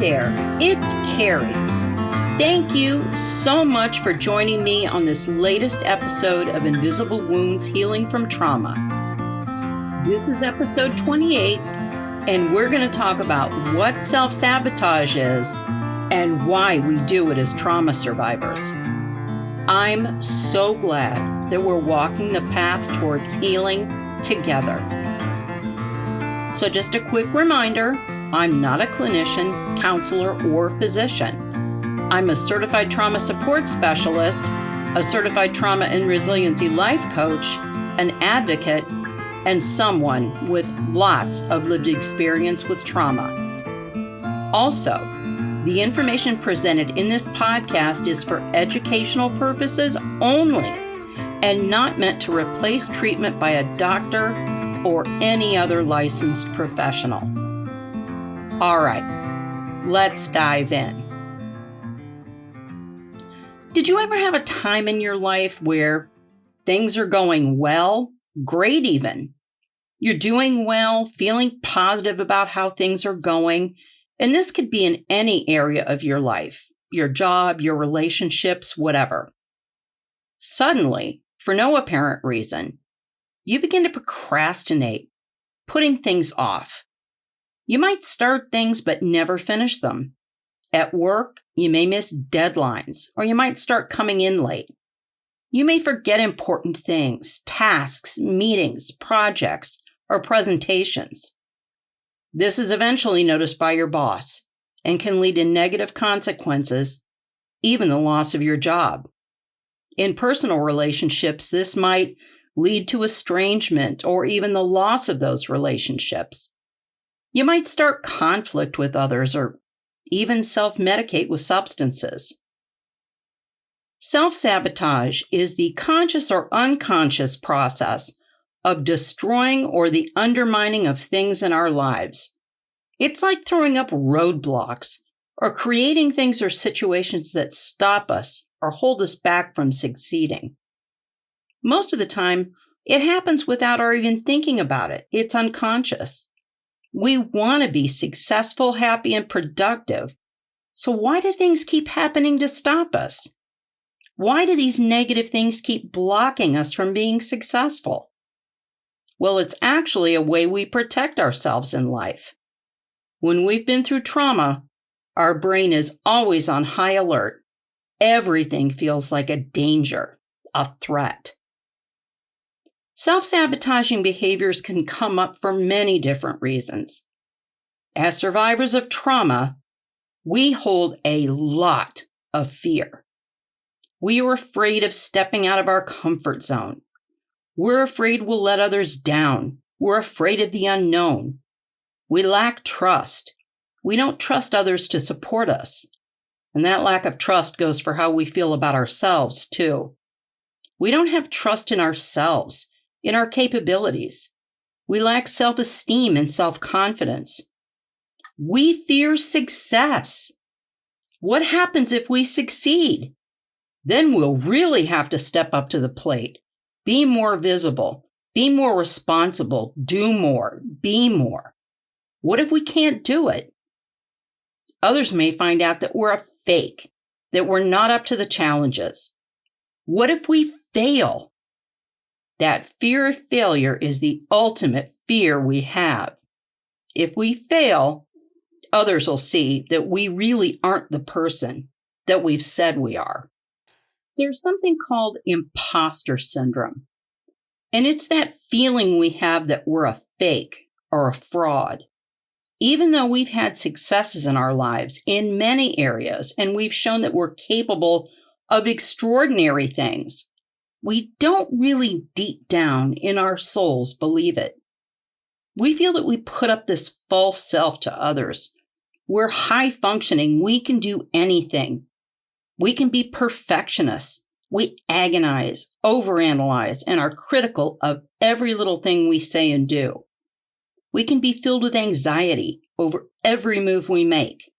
there, it's Kerri. Thank you so much for joining me on this latest episode of Invisible Wounds Healing from Trauma. This is episode 28, and we're going to talk about what self-sabotage is and why we do it as trauma survivors. I'm so glad that we're walking the path towards healing together. So just a quick reminder, I'm not a clinician, counselor, or physician. I'm a certified trauma support specialist, a certified trauma and resiliency life coach, an advocate, and someone with lots of lived experience with trauma. Also, the information presented in this podcast is for educational purposes only and not meant to replace treatment by a doctor or any other licensed professional. All right, let's dive in. Did you ever have a time in your life where things are going well, great even? You're doing well, feeling positive about how things are going, and this could be in any area of your life, your job, your relationships, whatever. Suddenly, for no apparent reason, you begin to procrastinate, putting things off. You might start things but never finish them. At work, you may miss deadlines, or you might start coming in late. You may forget important things, tasks, meetings, projects, or presentations. This is eventually noticed by your boss and can lead to negative consequences, even the loss of your job. In personal relationships, this might lead to estrangement or even the loss of those relationships. You might start conflict with others or even self-medicate with substances. Self-sabotage is the conscious or unconscious process of destroying or the undermining of things in our lives. It's like throwing up roadblocks or creating things or situations that stop us or hold us back from succeeding. Most of the time, it happens without our even thinking about it. It's unconscious. We want to be successful, happy, and productive. So why do things keep happening to stop us? Why do these negative things keep blocking us from being successful? Well, it's actually a way we protect ourselves in life. When we've been through trauma, our brain is always on high alert. Everything feels like a danger, a threat. Self-sabotaging behaviors can come up for many different reasons. As survivors of trauma, we hold a lot of fear. We are afraid of stepping out of our comfort zone. We're afraid we'll let others down. We're afraid of the unknown. We lack trust. We don't trust others to support us. And that lack of trust goes for how we feel about ourselves, too. We don't have trust in ourselves, in our capabilities. We lack self-esteem and self-confidence. We fear success. What happens if we succeed? Then we'll really have to step up to the plate, be more visible, be more responsible, do more, be more. What if we can't do it? Others may find out that we're a fake, that we're not up to the challenges. What if we fail? That fear of failure is the ultimate fear we have. If we fail, others will see that we really aren't the person that we've said we are. There's something called imposter syndrome, and it's that feeling we have that we're a fake or a fraud. Even though we've had successes in our lives in many areas, and we've shown that we're capable of extraordinary things, we don't really deep down in our souls believe it. We feel that we put up this false self to others. We're high functioning. We can do anything. We can be perfectionists. We agonize, overanalyze, and are critical of every little thing we say and do. We can be filled with anxiety over every move we make.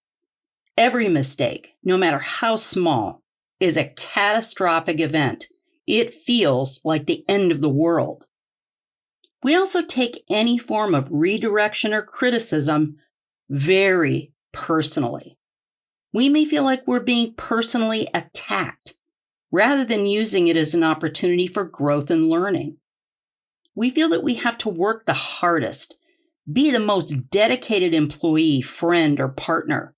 Every mistake, no matter how small, is a catastrophic event. It feels like the end of the world. We also take any form of redirection or criticism very, personally. We may feel like we're being personally attacked rather than using it as an opportunity for growth and learning. We feel that we have to work the hardest, be the most dedicated employee, friend, or partner.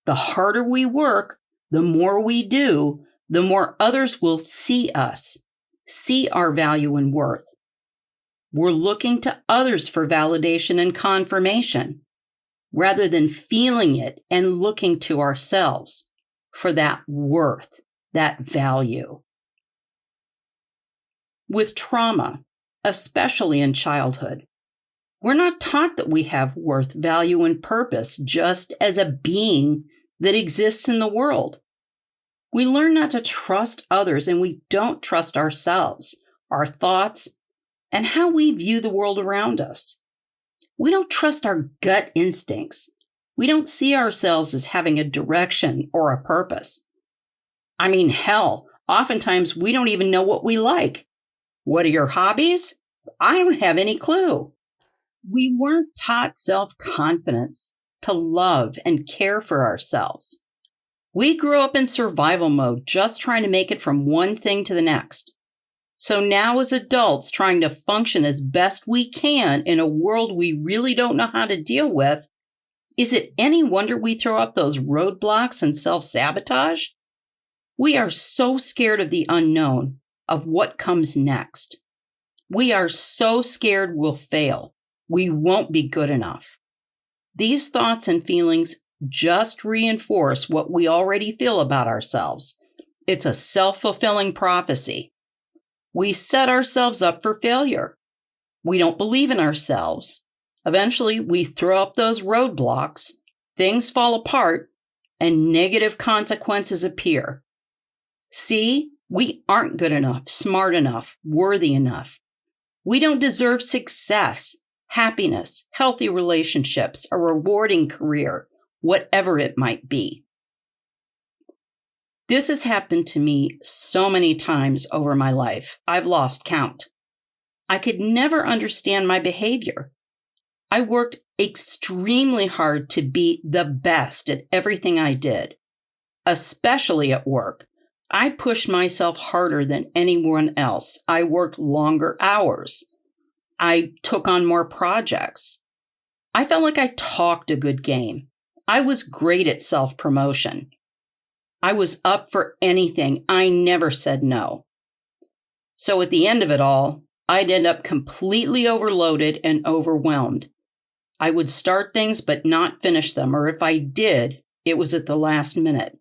The harder we work, the more we do, the more others will see us, see our value and worth. We're looking to others for validation and confirmation, rather than feeling it and looking to ourselves for that worth, that value. With trauma, especially in childhood, we're not taught that we have worth, value, and purpose just as a being that exists in the world. We learn not to trust others, and we don't trust ourselves, our thoughts, and how we view the world around us. We don't trust our gut instincts. We don't see ourselves as having a direction or a purpose. I mean, hell, oftentimes we don't even know what we like. What are your hobbies? I don't have any clue. We weren't taught self-confidence, to love and care for ourselves. We grew up in survival mode, just trying to make it from one thing to the next. So now as adults, trying to function as best we can in a world we really don't know how to deal with, is it any wonder we throw up those roadblocks and self-sabotage? We are so scared of the unknown, of what comes next. We are so scared we'll fail. We won't be good enough. These thoughts and feelings just reinforce what we already feel about ourselves. It's a self-fulfilling prophecy. We set ourselves up for failure. We don't believe in ourselves. Eventually, we throw up those roadblocks, things fall apart, and negative consequences appear. See, we aren't good enough, smart enough, worthy enough. We don't deserve success, happiness, healthy relationships, a rewarding career, whatever it might be. This has happened to me so many times over my life. I've lost count. I could never understand my behavior. I worked extremely hard to be the best at everything I did, especially at work. I pushed myself harder than anyone else. I worked longer hours. I took on more projects. I felt like I talked a good game. I was great at self-promotion. I was up for anything. I never said no. So at the end of it all, I'd end up completely overloaded and overwhelmed. I would start things but not finish them, or if I did, it was at the last minute.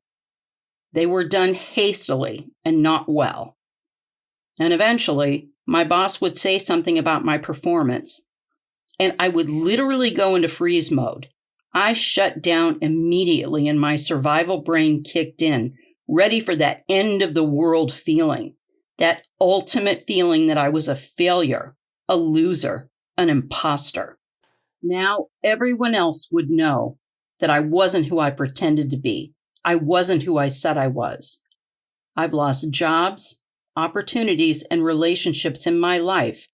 They were done hastily and not well. And eventually, my boss would say something about my performance, and I would literally go into freeze mode. I shut down immediately and my survival brain kicked in, ready for that end of the world feeling, that ultimate feeling that I was a failure, a loser, an imposter. Now everyone else would know that I wasn't who I pretended to be. I wasn't who I said I was. I've lost jobs, opportunities, and relationships in my life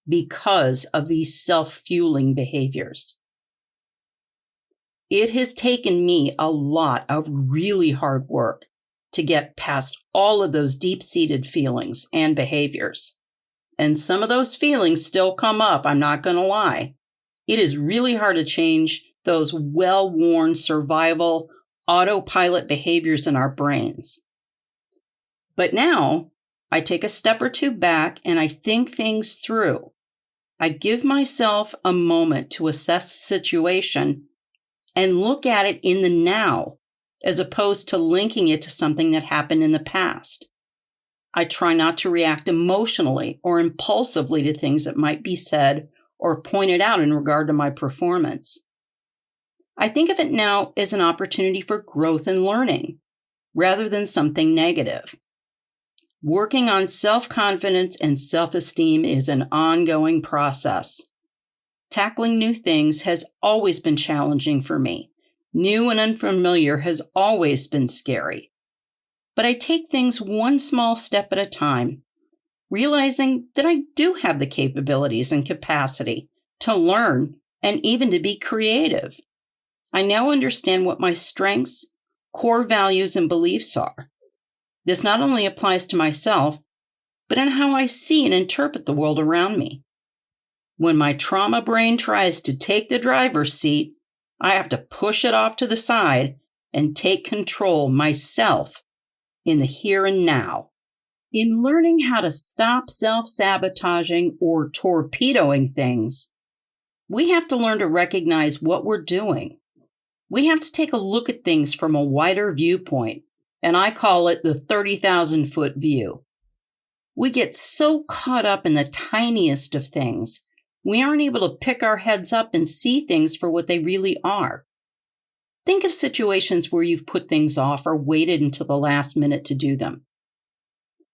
because of these self-fueling behaviors. It has taken me a lot of really hard work to get past all of those deep-seated feelings and behaviors. And some of those feelings still come up, I'm not going to lie. It is really hard to change those well-worn survival autopilot behaviors in our brains. But now I take a step or two back and I think things through. I give myself a moment to assess the situation and look at it in the now, as opposed to linking it to something that happened in the past. I try not to react emotionally or impulsively to things that might be said or pointed out in regard to my performance. I think of it now as an opportunity for growth and learning, rather than something negative. Working on self-confidence and self-esteem is an ongoing process. Tackling new things has always been challenging for me. New and unfamiliar has always been scary. But I take things one small step at a time, realizing that I do have the capabilities and capacity to learn and even to be creative. I now understand what my strengths, core values, and beliefs are. This not only applies to myself, but in how I see and interpret the world around me. When my trauma brain tries to take the driver's seat, I have to push it off to the side and take control myself in the here and now. In learning how to stop self-sabotaging or torpedoing things, we have to learn to recognize what we're doing. We have to take a look at things from a wider viewpoint, and I call it the 30,000-foot view. We get so caught up in the tiniest of things, we aren't able to pick our heads up and see things for what they really are. Think of situations where you've put things off or waited until the last minute to do them.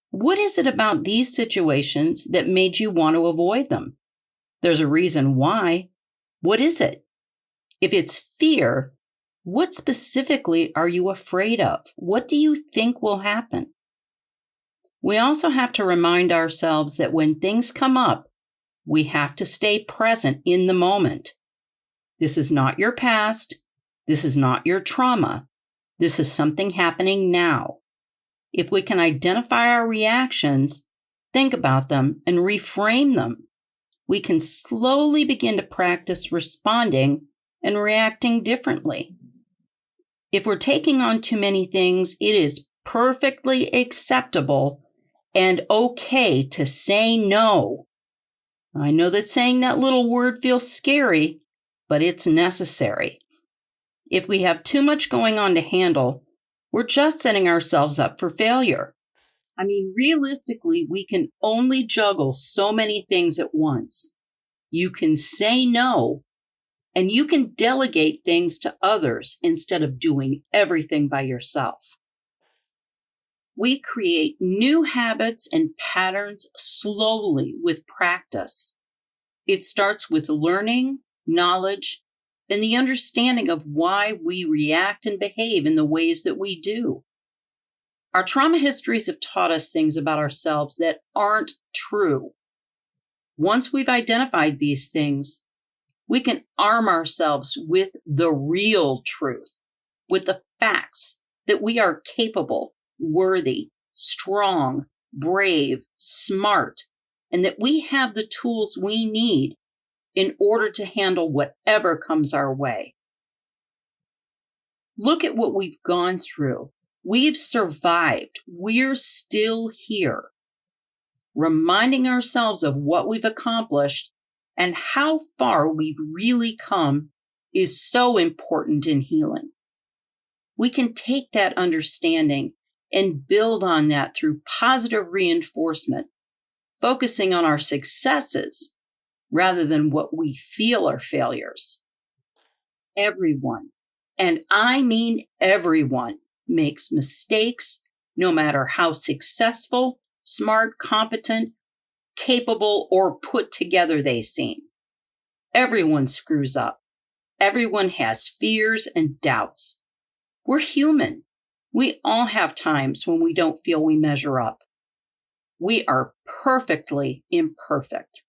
What is it about these situations that made you want to avoid them? There's a reason why. What is it? If it's fear, what specifically are you afraid of? What do you think will happen? We also have to remind ourselves that when things come up, we have to stay present in the moment. This is not your past. This is not your trauma. This is something happening now. If we can identify our reactions, think about them, and reframe them, we can slowly begin to practice responding and reacting differently. If we're taking on too many things, it is perfectly acceptable and okay to say no. I know that saying that little word feels scary, but it's necessary. If we have too much going on to handle, we're just setting ourselves up for failure. I mean, realistically, we can only juggle so many things at once. You can say no, and you can delegate things to others instead of doing everything by yourself. We create new habits and patterns slowly with practice. It starts with learning, knowledge, and the understanding of why we react and behave in the ways that we do. Our trauma histories have taught us things about ourselves that aren't true. Once we've identified these things, we can arm ourselves with the real truth, with the facts that we are capable, worthy, strong, brave, smart, and that we have the tools we need in order to handle whatever comes our way. Look at what we've gone through. We've survived. We're still here. Reminding ourselves of what we've accomplished and how far we've really come is so important in healing. We can take that understanding and build on that through positive reinforcement, focusing on our successes rather than what we feel are failures. Everyone, and I mean everyone, makes mistakes, no matter how successful, smart, competent, capable, or put together they seem. Everyone screws up. Everyone has fears and doubts. We're human. We all have times when we don't feel we measure up. We are perfectly imperfect.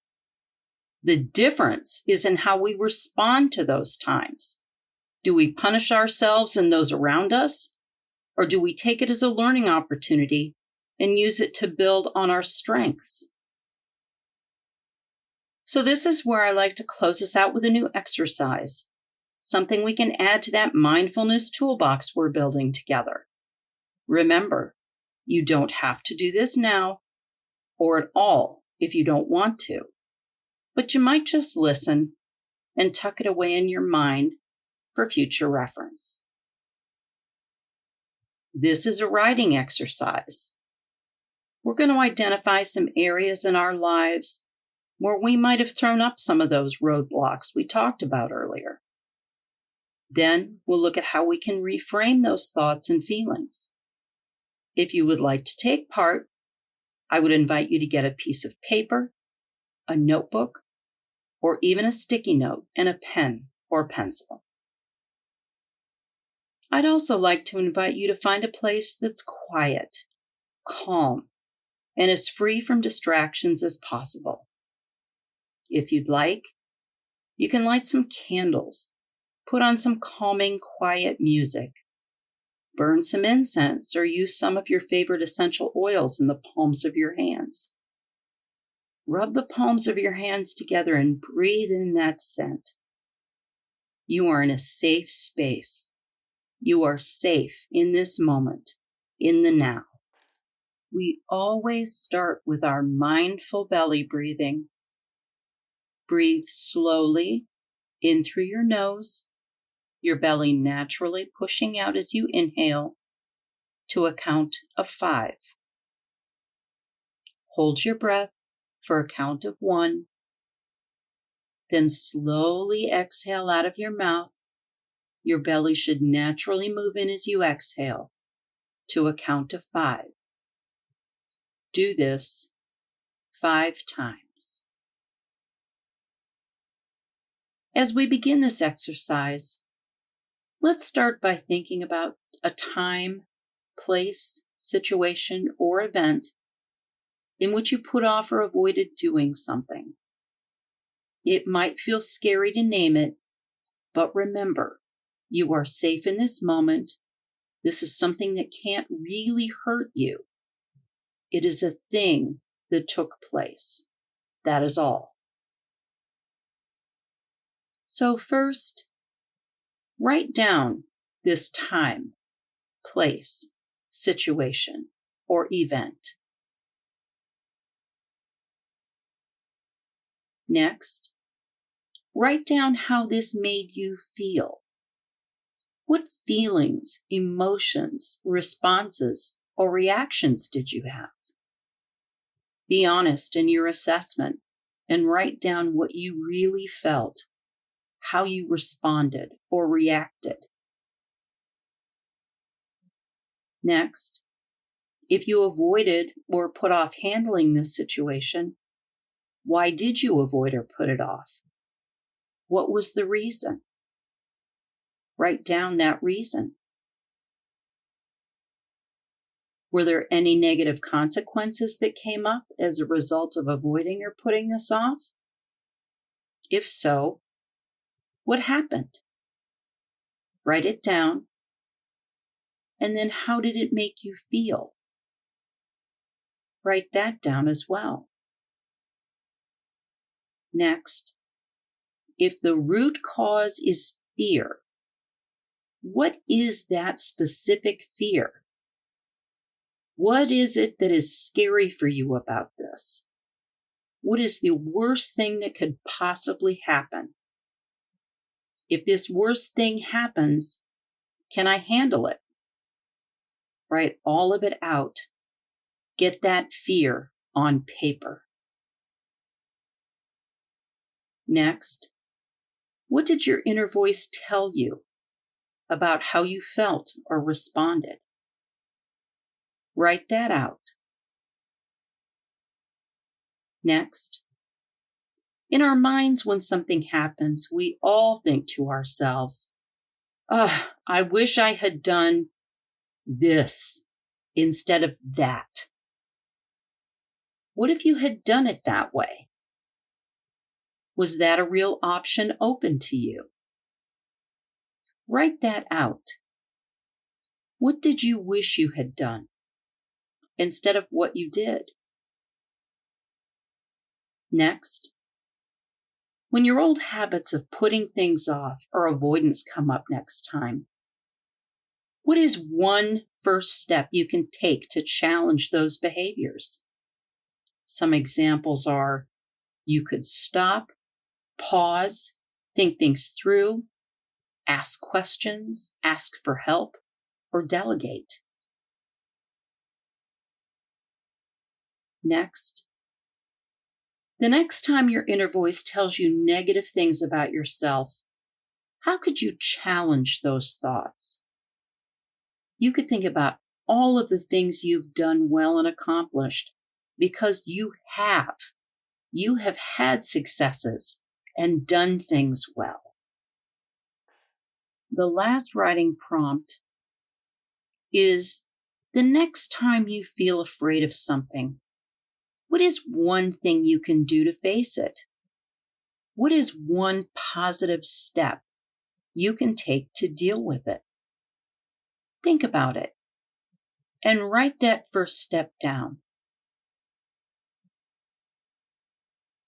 The difference is in how we respond to those times. Do we punish ourselves and those around us? Or do we take it as a learning opportunity and use it to build on our strengths? So this is where I like to close us out with a new exercise, something we can add to that mindfulness toolbox we're building together. Remember, you don't have to do this now or at all if you don't want to, but you might just listen and tuck it away in your mind for future reference. This is a writing exercise. We're going to identify some areas in our lives where we might have thrown up some of those roadblocks we talked about earlier. Then we'll look at how we can reframe those thoughts and feelings. If you would like to take part, I would invite you to get a piece of paper, a notebook, or even a sticky note and a pen or pencil. I'd also like to invite you to find a place that's quiet, calm, and as free from distractions as possible. If you'd like, you can light some candles, Put on some calming, quiet music. Burn some incense or use some of your favorite essential oils in the palms of your hands. Rub the palms of your hands together and breathe in that scent. You are in a safe space. You are safe in this moment, in the now. We always start with our mindful belly breathing. Breathe slowly in through your nose, your belly naturally pushing out as you inhale to a count of 5. Hold your breath for a count of 1. Then slowly exhale out of your mouth. Your belly should naturally move in as you exhale to a count of 5. Do this 5 times. As we begin this exercise, let's start by thinking about a time, place, situation, or event in which you put off or avoided doing something. It might feel scary to name it, but remember, you are safe in this moment. This is something that can't really hurt you. It is a thing that took place. That is all. So first, write down this time, place, situation, or event. Next, write down how this made you feel. What feelings, emotions, responses, or reactions did you have? Be honest in your assessment and write down what you really felt, how you responded or reacted. Next, if you avoided or put off handling this situation, why did you avoid or put it off? What was the reason? Write down that reason. Were there any negative consequences that came up as a result of avoiding or putting this off? If so, what happened? Write it down. And then how did it make you feel? Write that down as well. Next, if the root cause is fear, what is that specific fear? What is it that is scary for you about this? What is the worst thing that could possibly happen? If this worst thing happens, can I handle it? Write all of it out. Get that fear on paper. Next, what did your inner voice tell you about how you felt or responded? Write that out. Next, in our minds, when something happens, we all think to ourselves, I wish I had done this instead of that. What if you had done it that way? Was that a real option open to you? Write that out. What did you wish you had done instead of what you did? Next, when your old habits of putting things off or avoidance come up next time, what is one first step you can take to challenge those behaviors? Some examples are you could stop, pause, think things through, ask questions, ask for help, or delegate. Next, the next time your inner voice tells you negative things about yourself, how could you challenge those thoughts? You could think about all of the things you've done well and accomplished because you have. You have had successes and done things well. The last writing prompt is the next time you feel afraid of something, what is one thing you can do to face it? What is one positive step you can take to deal with it. Think about it and write that first step down.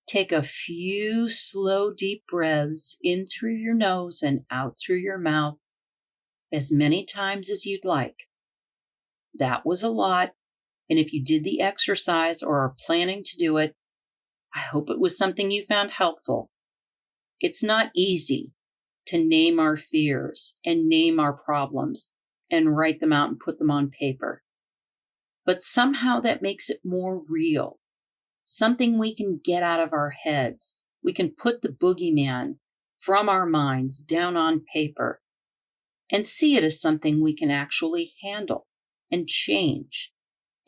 Take a few slow, deep breaths in through your nose and out through your mouth as many times as you'd like. That was a lot, and if you did the exercise or are planning to do it, I hope it was something you found helpful. It's not easy to name our fears and name our problems and write them out and put them on paper. But somehow that makes it more real, something we can get out of our heads. We can put the boogeyman from our minds down on paper and see it as something we can actually handle and change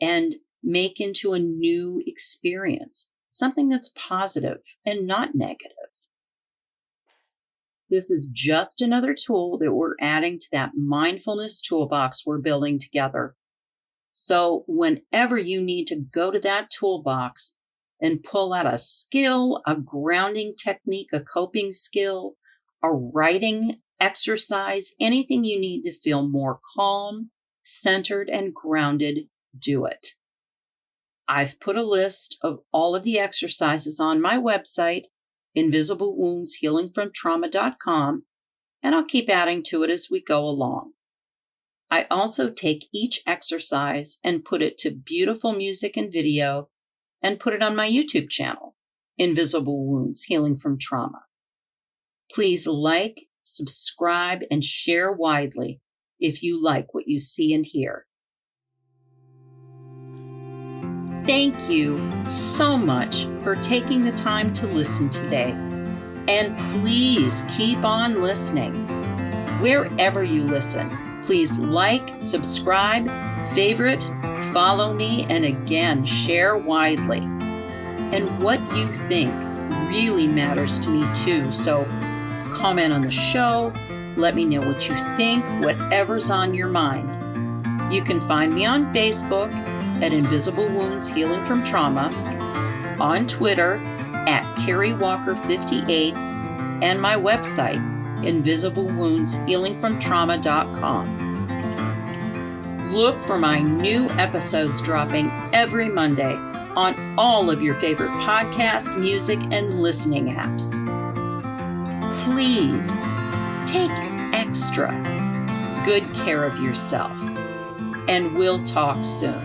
and make into a new experience, something that's positive and not negative. This is just another tool that we're adding to that mindfulness toolbox we're building together. So whenever you need to go to that toolbox and pull out a skill, a grounding technique, a coping skill, a writing exercise, anything you need to feel more calm, centered, and grounded, do it. I've put a list of all of the exercises on my website, InvisibleWoundsHealingFromTrauma.com, and I'll keep adding to it as we go along. I also take each exercise and put it to beautiful music and video and put it on my YouTube channel, Invisible Wounds Healing from Trauma. Please like, subscribe, and share widely if you like what you see and hear. Thank you so much for taking the time to listen today. And please keep on listening. Wherever you listen, please like, subscribe, favorite, follow me, and again, share widely. And what you think really matters to me too. So comment on the show, let me know what you think, whatever's on your mind. You can find me on Facebook at Invisible Wounds Healing from Trauma, on Twitter at Kerri Walker 58, and my website, InvisibleWoundsHealingFromTrauma.com. Look for my new episodes dropping every Monday on all of your favorite podcast, music, and listening apps. Please take extra good care of yourself, and we'll talk soon.